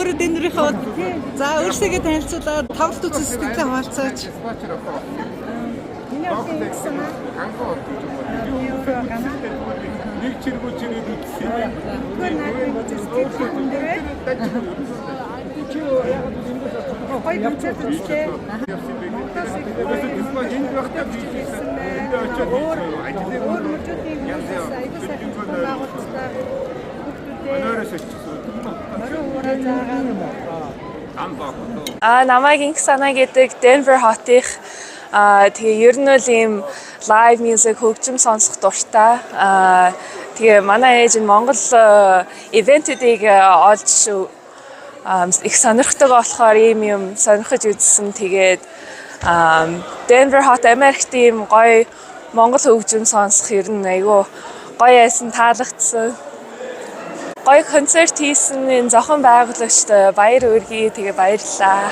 Өөрөө Денверийнхаа за өөрсдөө танилцуулаад тоглолт үзсэн сэтгэлээ хуваалцаач. Нэг чиргүүч ирээд үзсэн. Намайг Инх санаа гэдэг Denver Hot-их тэгээ ер нь л ийм live music хөгжим сонсох дуртай. Тэгээ манай ээж нь Монгол ивентүүдийг олж их сонирхдаг болохоор ийм юм сонирхож үзсэн. Тэгээд Denver Hot Америкт ийм гоё Монгол хөгжим сонсох ер нь айгүй гоё байсан, таалагдсан. Гоё концерт хийсэн энэ зохон байгуулагчд баяр үргээ тэгээ баярлалаа.